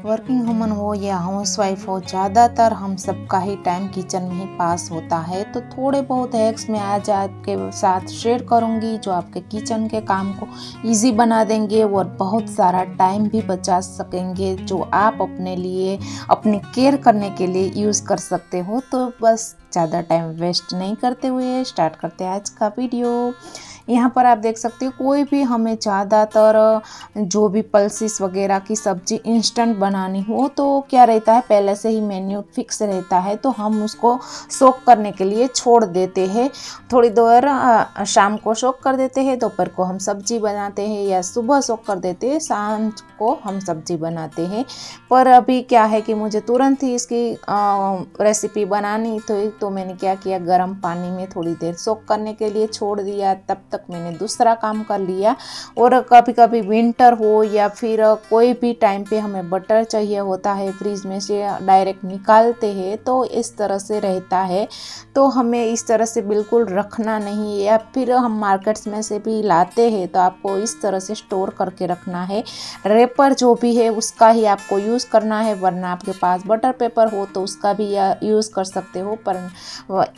Working woman हो या housewife हो, ज़्यादातर हम सबका ही टाइम किचन में ही पास होता है। तो थोड़े बहुत हैक्स मैं आज आपके साथ शेयर करूंगी जो आपके किचन के काम को इजी बना देंगे और बहुत सारा टाइम भी बचा सकेंगे, जो आप अपने लिए अपनी केयर करने के लिए यूज़ कर सकते हो। तो बस ज़्यादा टाइम वेस्ट नहीं करते हुए स्टार्ट करते हैं आज का वीडियो। यहाँ पर आप देख सकते हो कोई भी हमें ज़्यादातर जो भी पल्सेस वगैरह की सब्ज़ी इंस्टेंट बनानी हो तो क्या रहता है, पहले से ही मेन्यू फिक्स रहता है तो हम उसको सोक करने के लिए छोड़ देते हैं। थोड़ी देर शाम को सोक कर देते हैं, दोपहर को हम सब्ज़ी बनाते हैं, या सुबह सोक कर देते हैं, शाम को हम सब्ज़ी बनाते हैं। पर अभी क्या है कि मुझे तुरंत ही इसकी रेसिपी बनानी तो मैंने क्या किया, गर्म पानी में थोड़ी देर सोक करने के लिए छोड़ दिया। तब तक मैंने दूसरा काम कर लिया। और कभी कभी विंटर हो या फिर कोई भी टाइम पे हमें बटर चाहिए होता है, फ्रिज में से डायरेक्ट निकालते हैं तो इस तरह से रहता है। तो हमें इस तरह से बिल्कुल रखना नहीं, या फिर हम मार्केट्स में से भी लाते हैं तो आपको इस तरह से स्टोर करके रखना है। रेपर जो भी है उसका ही आपको यूज़ करना है, वरना आपके पास बटर पेपर हो तो उसका भी यूज़ कर सकते हो। पर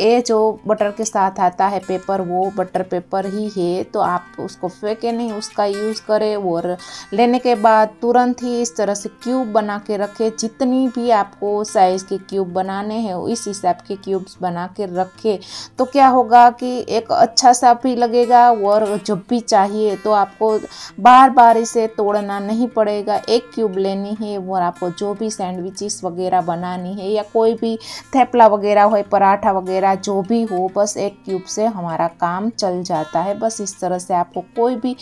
ये जो बटर के साथ आता है पेपर, वो बटर पेपर ही है, तो आप उसको फेंके नहीं, उसका यूज़ करें। और लेने के बाद तुरंत ही इस तरह से क्यूब बना के रखें। जितनी भी आपको साइज़ के क्यूब बनाने हैं इस हिसाब के क्यूब्स बना के रखें, तो क्या होगा कि एक अच्छा सा भी लगेगा। और जब भी चाहिए तो आपको बार बार इसे तोड़ना नहीं पड़ेगा। एक क्यूब लेनी है और आपको जो भी सैंडविचेस वगैरह बनानी है, या कोई भी थेपला वगैरह हो, पराठा वगैरह जो भी हो, बस एक क्यूब से हमारा काम चल जाता है। बस इस तरह से आपको कोई भी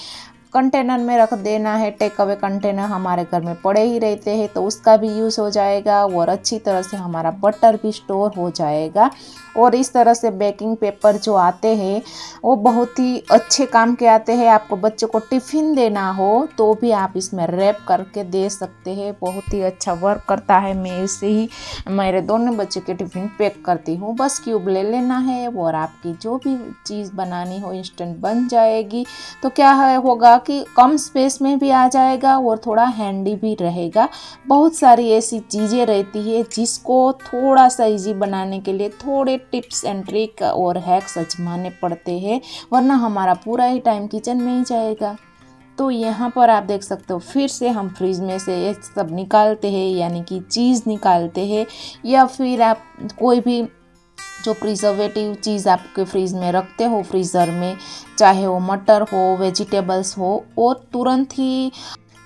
कंटेनर में रख देना है। टेक अवे कंटेनर हमारे घर में पड़े ही रहते हैं तो उसका भी यूज़ हो जाएगा और अच्छी तरह से हमारा बटर भी स्टोर हो जाएगा। और इस तरह से बेकिंग पेपर जो आते हैं वो बहुत ही अच्छे काम के आते हैं। आपको बच्चे को टिफ़िन देना हो तो भी आप इसमें रैप करके दे सकते हैं, बहुत ही अच्छा वर्क करता है। मैं इससे ही मेरे दोनों बच्चे के टिफ़िन पैक करती हूँ। बस क्यूब ले लेना है और आपकी जो भी चीज़ बनानी हो इंस्टेंट बन जाएगी। तो क्या होगा कि कम स्पेस में भी आ जाएगा और थोड़ा हैंडी भी रहेगा। बहुत सारी ऐसी चीज़ें रहती है जिसको थोड़ा सा इजी बनाने के लिए थोड़े टिप्स एंड ट्रिक और हैक्स आजमाने पड़ते हैं, वरना हमारा पूरा ही टाइम किचन में ही जाएगा। तो यहाँ पर आप देख सकते हो फिर से हम फ्रिज में से ये सब निकालते हैं, यानी कि चीज़ निकालते हैं, या फिर आप कोई भी जो प्रिजर्वेटिव चीज़ आपके फ्रीज में रखते हो फ्रीज़र में, चाहे वो मटर हो, वेजिटेबल्स हो, और तुरंत ही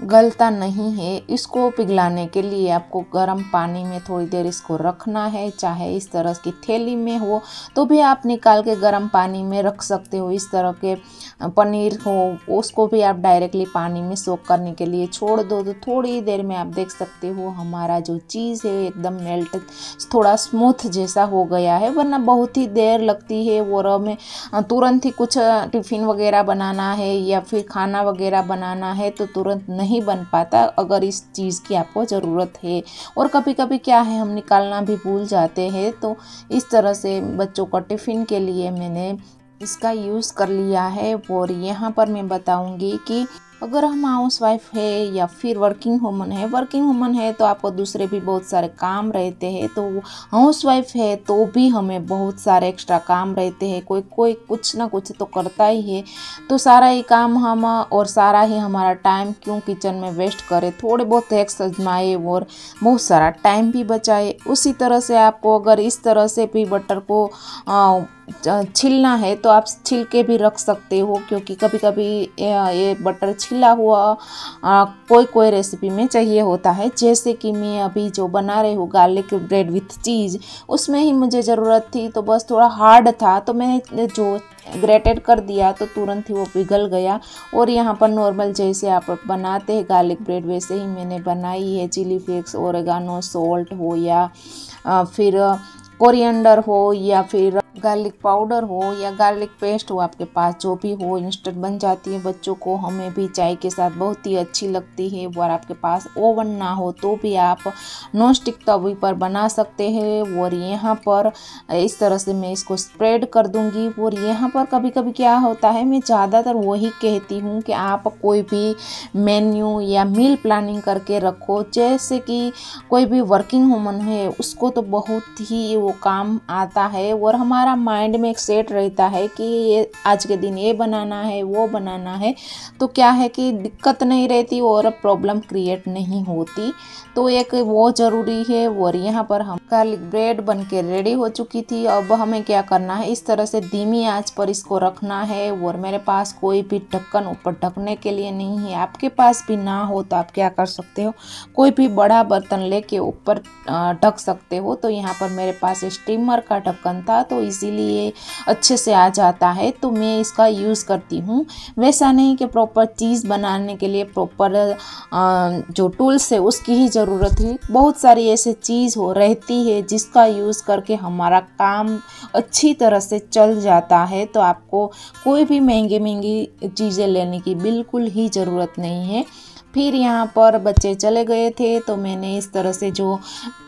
गलता नहीं है। इसको पिघलाने के लिए आपको गर्म पानी में थोड़ी देर इसको रखना है। चाहे इस तरह की थैली में हो तो भी आप निकाल के गर्म पानी में रख सकते हो। इस तरह के पनीर हो उसको भी आप डायरेक्टली पानी में सोक करने के लिए छोड़ दो तो थोड़ी देर में आप देख सकते हो हमारा जो चीज़ है एकदम मेल्ट, थोड़ा स्मूथ जैसा हो गया है। वरना बहुत ही देर लगती है और हमें तुरंत ही कुछ टिफ़िन वगैरह बनाना है या फिर खाना वगैरह बनाना है तो तुरंत नहीं बन पाता अगर इस चीज़ की आपको ज़रूरत है। और कभी कभी क्या है, हम निकालना भी भूल जाते हैं। तो इस तरह से बच्चों का टिफ़िन के लिए मैंने इसका यूज़ कर लिया है। और यहाँ पर मैं बताऊँगी कि अगर हम हाउसवाइफ है या फिर वर्किंग वुमन है तो आपको दूसरे भी बहुत सारे काम रहते हैं। तो हाउसवाइफ है तो भी हमें बहुत सारे एक्स्ट्रा काम रहते हैं, कोई कुछ ना कुछ तो करता ही है। तो सारा ही काम हम और सारा ही हमारा टाइम क्यों किचन में वेस्ट करें, थोड़े बहुत हैक्स आजमाए और बहुत सारा टाइम भी बचाए। उसी तरह से आपको अगर इस तरह से भी बटर को छिलना है तो आप छिल के भी रख सकते हो, क्योंकि कभी कभी ये बटर छिला हुआ कोई रेसिपी में चाहिए होता है। जैसे कि मैं अभी जो बना रही हूँ गार्लिक ब्रेड विथ चीज़, उसमें ही मुझे ज़रूरत थी तो बस थोड़ा हार्ड था तो मैंने जो ग्रेटेड कर दिया तो तुरंत ही वो पिघल गया। और यहाँ पर नॉर्मल जैसे आप बनाते हैं गार्लिक ब्रेड वैसे ही मैंने बनाई है। चिली फ्लेक्स, ओरेगानो, सॉल्ट हो या फिर कोरिएंडर हो या फिर गार्लिक पाउडर हो या गार्लिक पेस्ट हो आपके पास, जो भी हो इंस्टेंट बन जाती है। बच्चों को, हमें भी चाय के साथ बहुत ही अच्छी लगती है। और आपके पास ओवन ना हो तो भी आप नॉन स्टिक तवे पर बना सकते हैं। और यहाँ पर इस तरह से मैं इसको स्प्रेड कर दूंगी। और यहाँ पर कभी कभी क्या होता है, मैं ज़्यादातर वही कहती हूँ कि आप कोई भी मेन्यू या मील प्लानिंग करके रखो। जैसे कि कोई भी वर्किंग वूमन है, उसको तो बहुत ही वो काम आता है और हमारा माइंड में एक सेट रहता है कि ये आज के दिन ये बनाना है, वो बनाना है। तो क्या है कि दिक्कत नहीं रहती और प्रॉब्लम क्रिएट नहीं होती। तो एक वो ज़रूरी है। और यहाँ पर हम गार्लिक ब्रेड बन के रेडी हो चुकी थी। अब हमें क्या करना है, इस तरह से धीमी आंच पर इसको रखना है। और मेरे पास कोई भी ढक्कन ऊपर ढकने के लिए नहीं है। आपके पास भी ना हो तो आप क्या कर सकते हो, कोई भी बड़ा बर्तन लेके ऊपर ढक सकते हो। तो यहाँ पर मेरे पास स्टीमर का ढक्कन था, तो इसीलिए अच्छे से आ जाता है, तो मैं इसका यूज़ करती हूँ। वैसा नहीं कि प्रॉपर चीज़ बनाने के लिए प्रॉपर जो टूल्स है उसकी ही ज़रूरत है। बहुत सारी ऐसी चीज़ हो रहती है जिसका यूज़ करके हमारा काम अच्छी तरह से चल जाता है। तो आपको कोई भी महंगी चीज़ें लेने की बिल्कुल ही ज़रूरत नहीं है। फिर यहाँ पर बच्चे चले गए थे, तो मैंने इस तरह से जो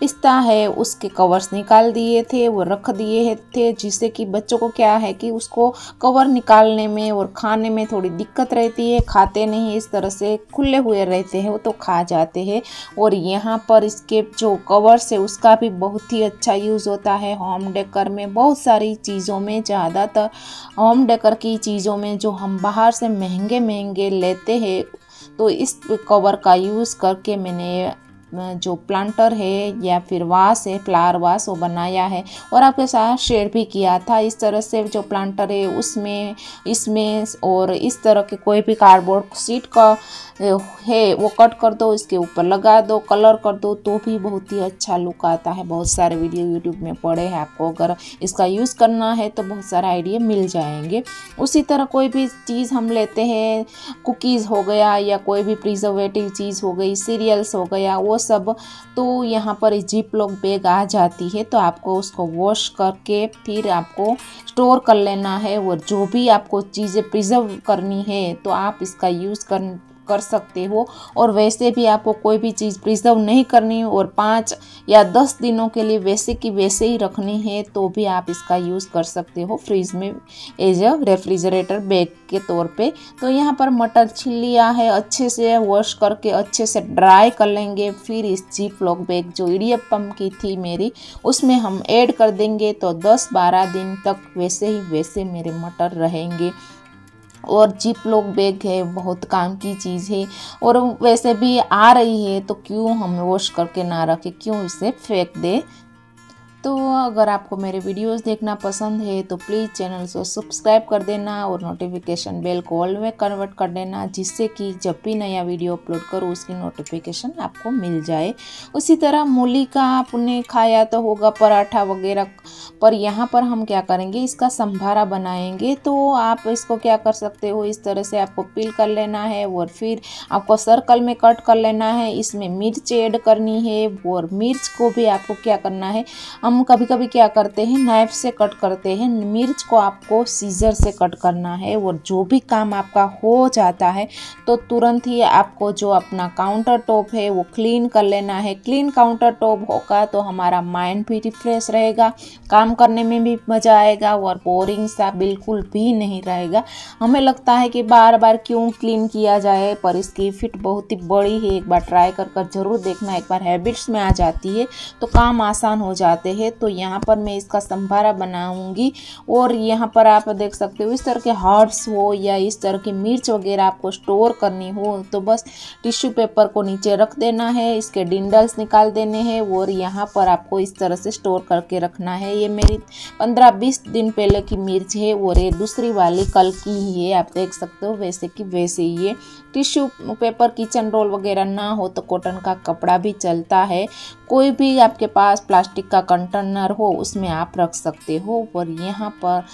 पिस्ता है उसके कवर्स निकाल दिए थे, वो रख दिए थे, जिससे कि बच्चों को क्या है कि उसको कवर निकालने में और खाने में थोड़ी दिक्कत रहती है। खाते नहीं, इस तरह से खुले हुए रहते हैं वो तो खा जाते हैं। और यहाँ पर इसके जो कवर्स है उसका भी बहुत ही अच्छा यूज़ होता है होम डेकर में। बहुत सारी चीज़ों में, ज़्यादातर होम डेकर की चीज़ों में जो हम बाहर से महंगे लेते हैं, तो इस कवर का यूज़ करके मैंने जो प्लांटर है या फिर वास है, फ्लावर वास, वो बनाया है और आपके साथ शेयर भी किया था। इस तरह से जो प्लांटर है उसमें, इसमें और इस तरह के कोई भी कार्डबोर्ड शीट का है वो कट कर दो, इसके ऊपर लगा दो, कलर कर दो, तो भी बहुत ही अच्छा लुक आता है। बहुत सारे वीडियो यूट्यूब में पड़े हैं, आपको अगर इसका यूज़ करना है तो बहुत सारा आइडिया मिल जाएंगे। उसी तरह कोई भी चीज़ हम लेते हैं, कुकीज़ हो गया या कोई भी प्रिजर्वेटिव चीज़ हो गई, सीरियल्स हो गया, वो सब, तो यहाँ पर जिप लॉक बैग आ जाती है। तो आपको उसको वॉश करके फिर आपको स्टोर कर लेना है। और जो भी आपको चीज़ें प्रिजर्व करनी है तो आप इसका यूज़ कर सकते हो। और वैसे भी आपको कोई भी चीज़ प्रिजर्व नहीं करनी और 5 या 10 दिनों के लिए वैसे की वैसे ही रखनी है तो भी आप इसका यूज़ कर सकते हो फ्रिज में एज अ रेफ्रिजरेटर बैग के तौर पे। तो यहाँ पर मटर छील लिया है, अच्छे से वॉश करके अच्छे से ड्राई कर लेंगे। फिर इस जिप लॉक बैग जो इडियप्पम की थी मेरी, उसमें हम ऐड कर देंगे, तो 10-12 दिन तक वैसे ही वैसे मेरे मटर रहेंगे। और जिप लॉक बैग है, बहुत काम की चीज़ है और वैसे भी आ रही है, तो क्यों हम वॉश करके ना रखें, क्यों इसे फेंक दे। तो अगर आपको मेरे वीडियोस देखना पसंद है तो प्लीज़ चैनल को सब्सक्राइब कर देना और नोटिफिकेशन बेल को ऑल में कन्वर्ट कर देना, जिससे कि जब भी नया वीडियो अपलोड करूँ उसकी नोटिफिकेशन आपको मिल जाए। उसी तरह मूली का आपने खाया तो होगा, पराठा वगैरह, पर यहाँ पर हम क्या करेंगे, इसका संभारा बनाएंगे। तो आप इसको क्या कर सकते हो, इस तरह से आपको पील कर लेना है और फिर आपको सर्कल में कट कर लेना है। इसमें मिर्च ऐड करनी है और मिर्च को भी आपको क्या करना है, हम कभी कभी क्या करते हैं नाइफ से कट करते हैं, मिर्च को आपको सीजर से कट करना है। और जो भी काम आपका हो जाता है तो तुरंत ही आपको जो अपना काउंटर टॉप है वो क्लीन कर लेना है। क्लीन काउंटर टॉप होगा तो हमारा माइंड भी रिफ्रेश रहेगा, काम करने में भी मज़ा आएगा और बोरिंग सा बिल्कुल भी नहीं रहेगा। हमें लगता है कि बार बार क्यों क्लीन किया जाए, पर इसकी फिट बहुत ही बड़ी है। एक बार ट्राई कर ज़रूर देखना, एक बार हैबिट्स में आ जाती है तो काम आसान हो जाते हैं। तो यहाँ पर मैं इसका संभारा बनाऊंगी और यहाँ पर आप देख सकते हो, इस तरह के हर्ब्स हो या इस तरह की मिर्च वगैरह आपको स्टोर करनी हो तो बस टिश्यू पेपर को नीचे रख देना है, इसके डिंडल्स निकाल देने हैं और यहाँ पर आपको इस तरह से स्टोर करके रखना है। ये मेरी 15-20 दिन पहले की मिर्च है और ये दूसरी वाली कल की ही है, आप देख सकते हो वैसे की वैसे ही है। टिश्यू पेपर, किचन रोल वगैरह ना हो तो कॉटन का कपड़ा भी चलता है, कोई भी आपके पास प्लास्टिक का कंटेनर हो उसमें आप रख सकते हो। और यहाँ पर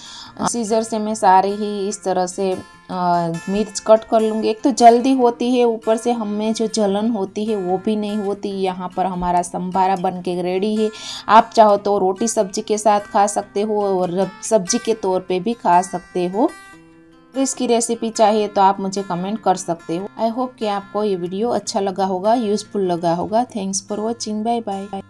सीजर से मैं सारे ही इस तरह से मिर्च कट कर लूँगी। एक तो जल्दी होती है, ऊपर से हमें जो जलन होती है वो भी नहीं होती। यहाँ पर हमारा संभारा बन के रेडी है। आप चाहो तो रोटी सब्जी के साथ खा सकते हो और सब्जी के तौर पे भी खा सकते हो। इसकी रेसिपी चाहिए तो आप मुझे कमेंट कर सकते हो। आई होप कि आपको ये वीडियो अच्छा लगा होगा, यूजफुल लगा होगा। Thanks for watching, bye bye.